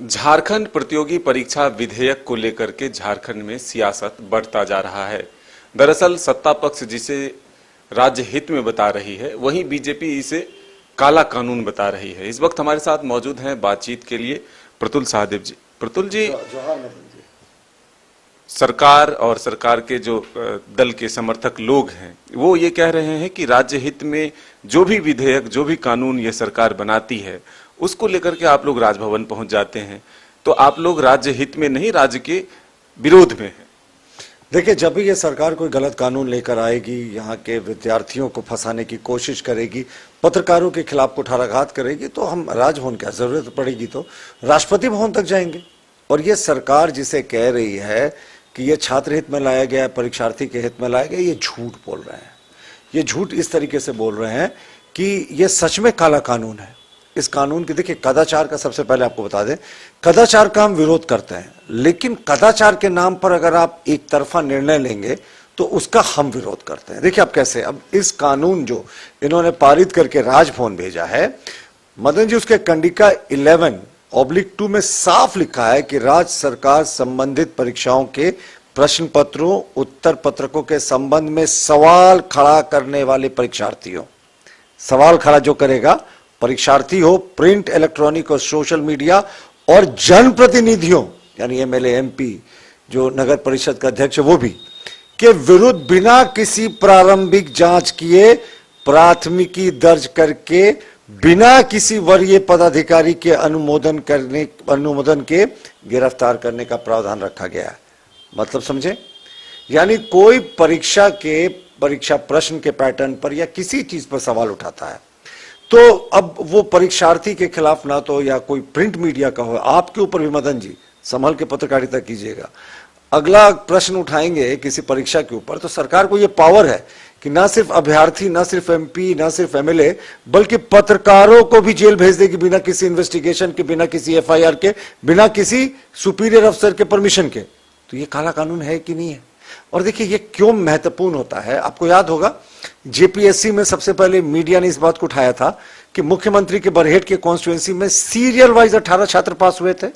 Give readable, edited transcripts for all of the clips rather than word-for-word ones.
झारखंड प्रतियोगी परीक्षा विधेयक को लेकर के झारखंड में सियासत बढ़ता जा रहा है। दरअसल सत्ता पक्ष जिसे राज्य हित में बता रही है, वहीं बीजेपी इसे काला कानून बता रही है। इस वक्त हमारे साथ मौजूद हैं बातचीत के लिए प्रतुल सहदेव जी। प्रतुल जी, सरकार और सरकार के जो दल के समर्थक लोग हैं वो ये कह रहे हैं कि राज्य हित में जो भी विधेयक, जो भी कानून ये सरकार बनाती है उसको लेकर के आप लोग राजभवन पहुंच जाते हैं, तो आप लोग राज्य हित में नहीं, राज्य के विरोध में हैं। देखिए, जब भी ये सरकार कोई गलत कानून लेकर आएगी, यहाँ के विद्यार्थियों को फंसाने की कोशिश करेगी, पत्रकारों के खिलाफ कुठाराघात करेगी, तो हम राजभवन क्या जरूरत पड़ेगी तो राष्ट्रपति भवन तक जाएंगे। और ये सरकार जिसे कह रही है कि ये छात्र हित में लाया गया है, परीक्षार्थी के हित में लाया गया, ये झूठ बोल रहे हैं। ये झूठ इस तरीके से बोल रहे हैं कि ये सच में काला कानून है। इस कानून की देखिए, कदाचार का सबसे पहले आपको बता दें, कदाचार का हम विरोध करते हैं, लेकिन कदाचार के नाम पर अगर आप एक तरफा निर्णय लेंगे तो उसका हम विरोध करते हैं। देखिए आप कैसे, अब इस कानून जो इन्होंने पारित करके राजभवन भेजा है, मदन जी, उसके कंडिका 11/2 में साफ लिखा है कि राज्य सरकार संबंधित परीक्षाओं के प्रश्न पत्रों, उत्तर पत्रकों के संबंध में सवाल खड़ा करने वाले परीक्षार्थियों, सवाल खड़ा जो करेगा परीक्षार्थी हो, प्रिंट, इलेक्ट्रॉनिक और सोशल मीडिया, और जनप्रतिनिधियों यानी एमएलए, एमपी, जो नगर परिषद का अध्यक्ष है वो भी, के विरुद्ध बिना किसी प्रारंभिक जांच किए प्राथमिकी दर्ज करके बिना किसी वरीय पदाधिकारी के अनुमोदन के गिरफ्तार करने का प्रावधान रखा गया है। मतलब समझे, यानी कोई परीक्षा प्रश्न के पैटर्न पर या किसी चीज पर सवाल उठाता है तो अब वो परीक्षार्थी के खिलाफ ना तो या कोई प्रिंट मीडिया का हो, आपके ऊपर भी मदन जी संभल के पत्रकारिता कीजिएगा। अगला प्रश्न उठाएंगे किसी परीक्षा के ऊपर तो सरकार को ये पावर है कि ना सिर्फ अभ्यर्थी, ना सिर्फ एमपी, ना सिर्फ एमएलए, बल्कि पत्रकारों को भी जेल भेज देगी बिना किसी इन्वेस्टिगेशन के, बिना किसी एफआईआर के, बिना किसी सुपीरियर अफसर के परमिशन के। तो ये काला कानून है कि नहीं है? और देखिए ये क्यों महत्वपूर्ण होता है, आपको याद होगा जेपीएससी में सबसे पहले मीडिया ने इस बात को उठाया था कि मुख्यमंत्री के बरहेट के कॉन्स्टिट्यूएंसी में सीरियल वाइज 18 छात्र पास हुए थे,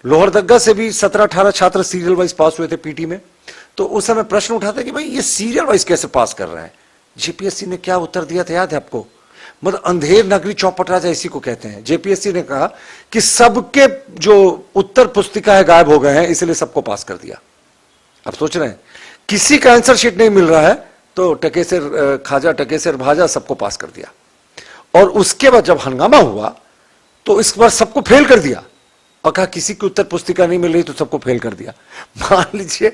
लोहरदगा से भी 17-18 छात्र सीरियल वाइज पास हुए थे पीटी में। तो उस समय प्रश्न उठा था कि भाई ये सीरियल वाइज कैसे पास कर रहे हैं। जेपीएससी ने क्या उत्तर दिया था, याद है आपको? मतलब अंधेर नगरी चौपट राजा इसी को कहते हैं। जेपीएससी ने कहा कि सबके जो उत्तर पुस्तिका है गायब हो गए हैं, इसलिए सबको पास कर दिया। अब सोच रहे हैं किसी का आंसर शीट नहीं मिल रहा है तो टकेसर खाजा टकेसर भाजा सबको पास कर दिया। और उसके बाद जब हंगामा हुआ तो इस बार सबको फेल कर दिया और कहा किसी की उत्तर पुस्तिका नहीं मिल रही तो सबको फेल कर दिया। मान लीजिए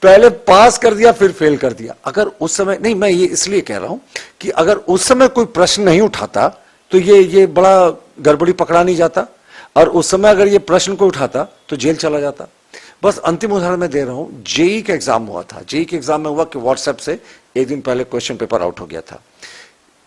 पहले पास कर दिया फिर फेल कर दिया। अगर उस समय नहीं, मैं ये इसलिए कह रहा हूं कि अगर उस समय कोई प्रश्न नहीं उठाता तो ये बड़ा गड़बड़ी पकड़ा नहीं जाता, और उस समय अगर ये प्रश्न को उठाता तो जेल चला जाता। बस अंतिम उदाहरण मैं दे रहा हूं, जेई का एग्जाम हुआ था। जेई के एग्जाम में हुआ कि व्हाट्सएप से एक दिन पहले क्वेश्चन पेपर आउट हो गया था।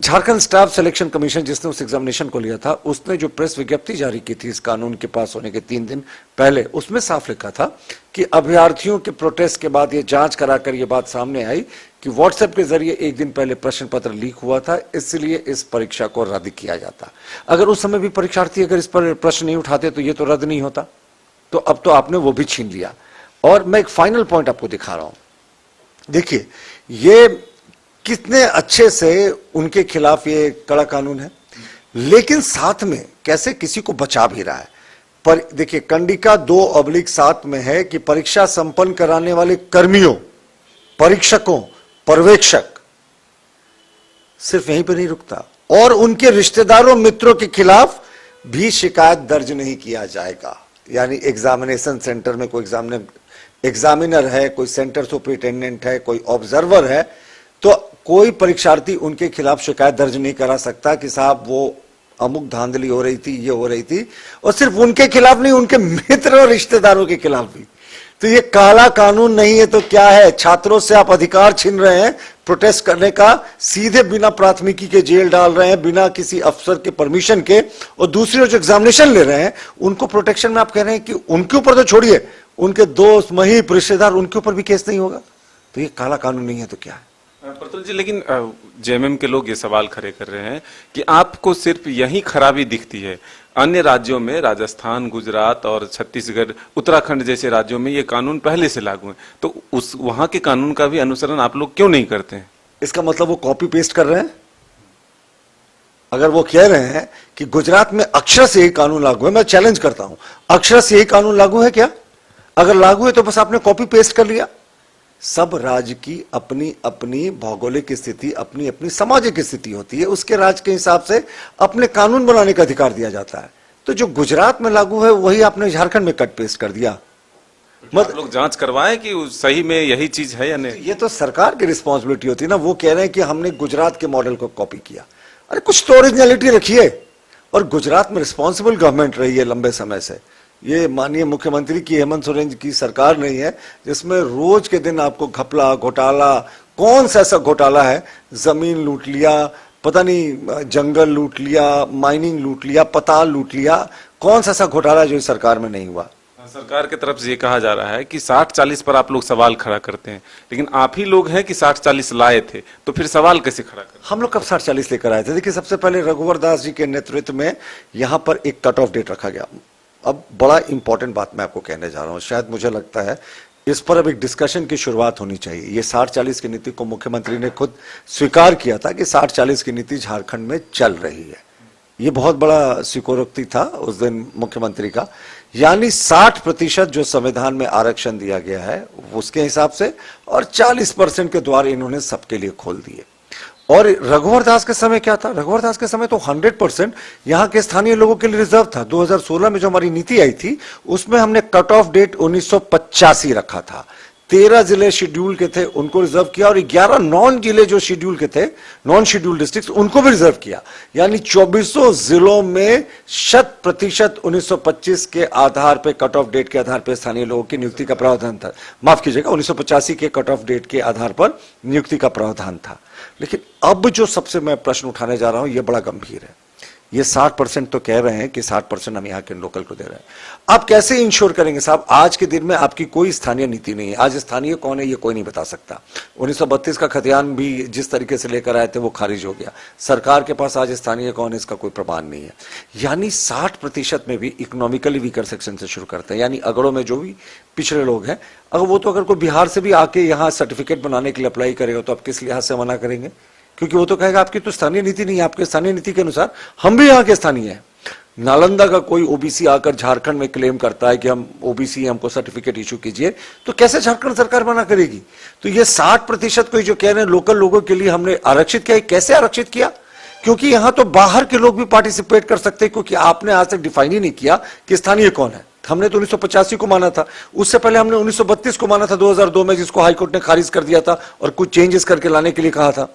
झारखंड स्टाफ सिलेक्शन कमीशन जिसने उस एग्जामिनेशन को लिया था, उसने जो प्रेस विज्ञप्ति जारी की थी इस कानून के पास होने के 3 दिन पहले, उसमें साफ लिखा था कि अभ्यर्थियों के प्रोटेस्ट के बाद ये जांच कराकर ये बात सामने आई कि व्हाट्सएप के जरिए एक दिन पहले प्रश्न पत्र लीक हुआ था, इसलिए इस परीक्षा को रद्द किया जाता। अगर उस समय भी परीक्षार्थी अगर इस पर प्रश्न नहीं उठाते तो ये तो रद्द नहीं होता। तो अब तो आपने वो भी छीन लिया। और मैं एक फाइनल पॉइंट आपको दिखा रहा हूं, देखिए ये कितने अच्छे से उनके खिलाफ ये कड़ा कानून है, लेकिन साथ में कैसे किसी को बचा भी रहा है। पर देखिए कंडिका 2/7 में है कि परीक्षा संपन्न कराने वाले कर्मियों, परीक्षकों, पर्यवेक्षक, सिर्फ यहीं पर नहीं रुकता, और उनके रिश्तेदारों, मित्रों के खिलाफ भी शिकायत दर्ज नहीं किया जाएगा। यानी एग्जामिनेशन सेंटर में कोई एग्जामिनर है, कोई सेंटर सुपरिटेंडेंट है, कोई ऑब्जर्वर है, तो कोई परीक्षार्थी उनके खिलाफ शिकायत दर्ज नहीं करा सकता कि साहब वो अमुक धांधली हो रही थी, ये हो रही थी। और सिर्फ उनके खिलाफ नहीं, उनके मित्र और रिश्तेदारों के खिलाफ भी। तो ये काला कानून नहीं है तो क्या है? छात्रों से आप अधिकार छीन रहे हैं प्रोटेस्ट करने का, सीधे बिना प्राथमिकी के जेल डाल रहे हैं, बिना किसी अफसर के परमिशन के। और दूसरी ओर जो एग्जामिनेशन ले रहे हैं उनको प्रोटेक्शन में आप कह रहे हैं कि उनके ऊपर तो छोड़िए, उनके दोस्त, महीप, रिश्तेदार, उनके ऊपर भी केस नहीं होगा। तो ये काला कानून नहीं है तो क्या है? प्रतुल जी, लेकिन जेएमएम के लोग ये सवाल खड़े कर रहे हैं कि आपको सिर्फ यही खराबी दिखती है, अन्य राज्यों में, राजस्थान, गुजरात और छत्तीसगढ़, उत्तराखंड जैसे राज्यों में ये कानून पहले से लागू है, तो उस वहां के कानून का भी अनुसरण आप लोग क्यों नहीं करते हैं? इसका मतलब वो कॉपी पेस्ट कर रहे हैं? अगर वो कह रहे हैं कि गुजरात में अक्षर से यही कानून लागू है, मैं चैलेंज करता हूं, अक्षर से यही कानून लागू है क्या? अगर लागू है तो बस आपने कॉपी पेस्ट कर लिया। सब राज्य की अपनी अपनी भौगोलिक स्थिति, अपनी अपनी सामाजिक स्थिति होती है, उसके राज्य के हिसाब से अपने कानून बनाने का अधिकार दिया जाता है। तो जो गुजरात में लागू है वही आपने झारखंड में कट पेस्ट कर दिया। आप लोग जांच करवाएं कि सही में यही चीज है या नहीं? ये तो सरकार की रिस्पॉन्सिबिलिटी होती है ना। वो कह रहे हैं कि हमने गुजरात के मॉडल को कॉपी किया। अरे कुछ तो ओरिजिनलिटी रखिए। और गुजरात में रिस्पॉन्सिबल गवर्नमेंट रही है लंबे समय से। ये माननीय मुख्यमंत्री की, हेमंत सोरेन की सरकार नहीं है जिसमें रोज के दिन आपको घपला, घोटाला, कौन सा ऐसा घोटाला है, जमीन लूट लिया, पता नहीं जंगल लूट लिया, माइनिंग लूट लिया, पताल लूट लिया, कौन सा ऐसा घोटाला जो इस सरकार में नहीं हुआ? सरकार की तरफ से ये कहा जा रहा है कि 60-40 पर आप लोग सवाल खड़ा करते हैं, लेकिन आप ही लोग हैं कि 60-40 लाए थे, तो फिर सवाल कैसे खड़ा करते? हम लोग कब 60-40 लेकर आए थे? देखिए, सबसे पहले रघुवर दास जी के नेतृत्व में यहां पर एक कट ऑफ डेट रखा गया। अब बड़ा इंपॉर्टेंट बात मैं आपको कहने जा रहा हूं, शायद मुझे लगता है इस पर अब एक डिस्कशन की शुरुआत होनी चाहिए। ये 60-40 की नीति को मुख्यमंत्री ने खुद स्वीकार किया था कि 60-40 की नीति झारखंड में चल रही है। ये बहुत बड़ा स्वीकारोक्ति था उस दिन मुख्यमंत्री का, यानी 60% जो संविधान में आरक्षण दिया गया है उसके हिसाब से, और 40% के द्वार इन्होंने सबके लिए खोल दिए। और रघुवर दास के समय क्या था? रघुवर दास के समय तो 100% यहां के स्थानीय लोगों के लिए रिजर्व था। 2016 में जो हमारी नीति आई थी उसमें हमने कट ऑफ डेट 1985 रखा था। 13 जिले शेड्यूल के थे, उनको रिजर्व किया, और 11 नॉन जिले जो शेड्यूल के थे, नॉन शेड्यूल डिस्ट्रिक्ट, उनको भी रिजर्व किया। यानी 24 जिलों में 100% 1925 के आधार पे, कट ऑफ डेट के आधार पर स्थानीय लोगों की नियुक्ति का प्रावधान था। माफ कीजिएगा, 1985 के कट ऑफ डेट के आधार पर नियुक्ति का प्रावधान था। लेकिन अब जो सबसे मैं प्रश्न उठाने जा रहा हूं यह बड़ा गंभीर है। ये 60% तो कह रहे हैं कि 60% हम यहाँ के लोकल को दे रहे हैं। आप कैसे इंश्योर करेंगे साहब? आज के दिन में आपकी कोई स्थानीय नीति नहीं है। आज स्थानीय कौन है ये कोई नहीं बता सकता। 1932 का खतियान भी जिस तरीके से लेकर आए थे वो खारिज हो गया। सरकार के पास आज स्थानीय कौन है इसका कोई प्रमाण नहीं है। यानी 60% में भी इकोनॉमिकली वीकर सेक्शन से शुरू करते हैं, यानी अगड़ों में जो भी पिछड़े लोग हैं, अगर वो तो अगर कोई बिहार से भी आके यहाँ सर्टिफिकेट बनाने के लिए अप्लाई करेगा तो आप किस लिहाज से मना करेंगे? क्योंकि वो तो कहेगा आपकी तो स्थानीय नीति नहीं है, आपके स्थानीय नीति के अनुसार हम भी यहाँ के स्थानीय हैं। नालंदा का कोई ओबीसी आकर झारखंड में क्लेम करता है कि हम ओबीसी, हमको सर्टिफिकेट इशू कीजिए, तो कैसे झारखंड सरकार मना करेगी? तो ये 60% को जो कह रहे हैं लोकल लोगों के लिए हमने आरक्षित किया, कैसे आरक्षित किया? क्योंकि यहां तो बाहर के लोग भी पार्टिसिपेट कर सकते हैं, क्योंकि आपने आज तक डिफाइन ही नहीं किया कि स्थानीय कौन है। हमने तो 1985 को माना था, उससे पहले हमने 1932 को माना था 2002 में, जिसको हाईकोर्ट ने खारिज कर दिया था और कुछ चेंजेस करके लाने के लिए कहा था।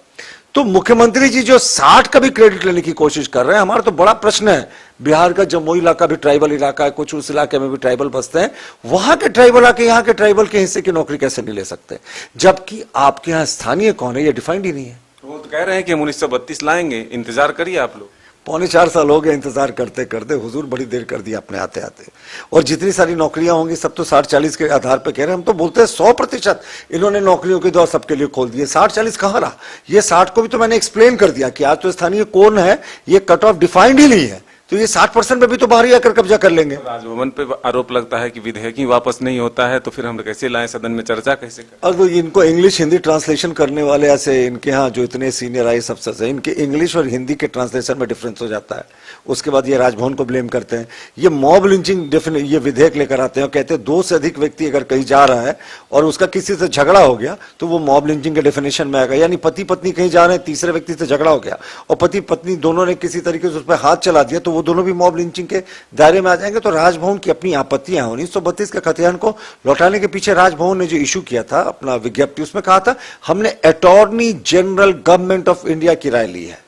तो मुख्यमंत्री जी जो 60 का भी क्रेडिट लेने की कोशिश कर रहे हैं, हमारा तो बड़ा प्रश्न है। बिहार का जम्मू इलाका भी ट्राइबल इलाका है, कुछ उस इलाके में भी ट्राइबल बसते हैं, वहां के ट्राइबल आके यहाँ के ट्राइबल के हिस्से की नौकरी कैसे नहीं ले सकते? जबकि आपके यहाँ स्थानीय कौन है ये डिफाइंड ही नहीं है। वो तो कह रहे हैं कि हम 1932 लाएंगे, इंतजार करिए आप लोग। 3.25 साल हो गए इंतजार करते करते, हुजूर बड़ी देर कर दी आपने आते आते। और जितनी सारी नौकरियां होंगी सब तो 60-40 के आधार पे कह रहे हैं। हम तो बोलते हैं 100% इन्होंने नौकरियों के द्वार सबके लिए खोल दिए। 60-40 कहां रहा? ये 60 को भी तो मैंने एक्सप्लेन कर दिया कि आज तो स्थानीय कौन है ये कट ऑफ डिफाइंड ही नहीं है, तो ये 60% में भी तो बाहर ही आकर कब्जा कर लेंगे। राजभवन पे आरोप लगता है कि विधेयक ही वापस नहीं होता है, तो फिर हम कैसे लाएं, सदन में चर्चा कैसे करें? अब इनको इंग्लिश हिंदी ट्रांसलेशन करने वाले ऐसे इनके यहाँ जो इतने सीनियर आई अफसर हैं, इनके इंग्लिश और हिंदी के ट्रांसलेशन में डिफरेंस हो जाता है। उसके बाद ये राजभवन को ब्लेम करते हैं। ये मॉब लिंचिंग ये विधेयक लेकर आते हैं और कहते हैं 2 से अधिक व्यक्ति अगर कहीं जा रहा है और उसका किसी से झगड़ा हो गया तो वो मॉब लिंचिंग के डेफिनेशन में आएगा। यानी पति पत्नी कहीं जा रहे हैं, तीसरे व्यक्ति से झगड़ा हो गया और पति पत्नी दोनों ने किसी तरीके से उस पर हाथ चला दिया, तो वो दोनों भी मॉब लिंचिंग के दायरे में आ जाएंगे। तो राजभवन की अपनी आपत्तियां हैं। 1932 के खतियान को लौटाने के पीछे राजभवन ने जो इशू किया था अपना विज्ञप्ति, उसमें कहा था हमने attorney general government of India की राय ली है।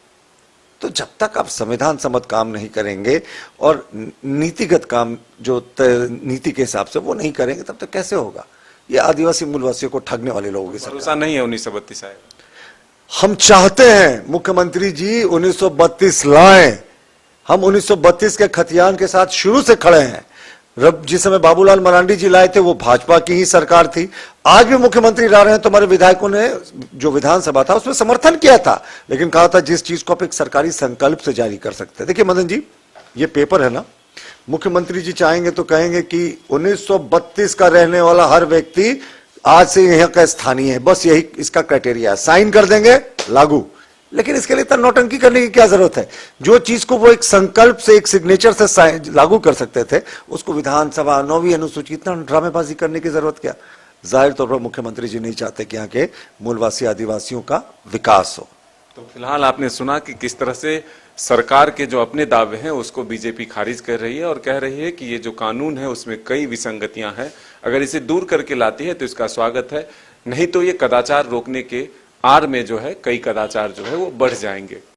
तो जब तक आप संविधान सम्मत काम नहीं करेंगे और नीतिगत काम जो नीति के हिसाब से वो नहीं करेंगे, तब तक कैसे होगा? ये आदिवासी मूलवासियों को ठगने वाले लोगों की सरकार। भरोसा नहीं है 1932 आएगा। हम चाहते हैं मुख्यमंत्री जी 1932 लाएं। हम 1932 के खतियान के साथ शुरू से खड़े हैं। जिस समय बाबूलाल मरांडी जी लाए थे वो भाजपा की ही सरकार थी। आज भी मुख्यमंत्री ला रहे हैं तो हमारे विधायकों ने जो विधानसभा था उसमें समर्थन किया था, लेकिन कहा था जिस चीज को आप एक सरकारी संकल्प से जारी कर सकते हैं। देखिए मदन जी, ये पेपर है ना, मुख्यमंत्री जी चाहेंगे तो कहेंगे कि 1932 का रहने वाला हर व्यक्ति आज से यहाँ का स्थानीय है, बस यही इसका क्राइटेरिया है, साइन कर देंगे लागू। लेकिन इसके लिए इतना नौटंकी करने की क्या जरूरत है? जो चीज को वो एक संकल्प से, एक सिग्नेचर से लागू कर सकते थे, उसको विधानसभा 9वीं अनुसूची इतना ड्रामेबाजी करने की जरूरत क्या? जाहिर तौर पर मुख्यमंत्री जी नहीं चाहते कि यहाँ के मूलवासी आदिवासियों का विकास हो। तो फिलहाल आपने सुना कि किस तरह से सरकार के जो अपने दावे हैं उसको बीजेपी खारिज कर रही है और कह रही है कि ये जो कानून है उसमें कई विसंगतियां हैं, अगर इसे दूर करके लाती है तो इसका स्वागत है, नहीं तो ये कदाचार रोकने के आड़ में जो है कई कदाचार जो है वो बढ़ जाएंगे।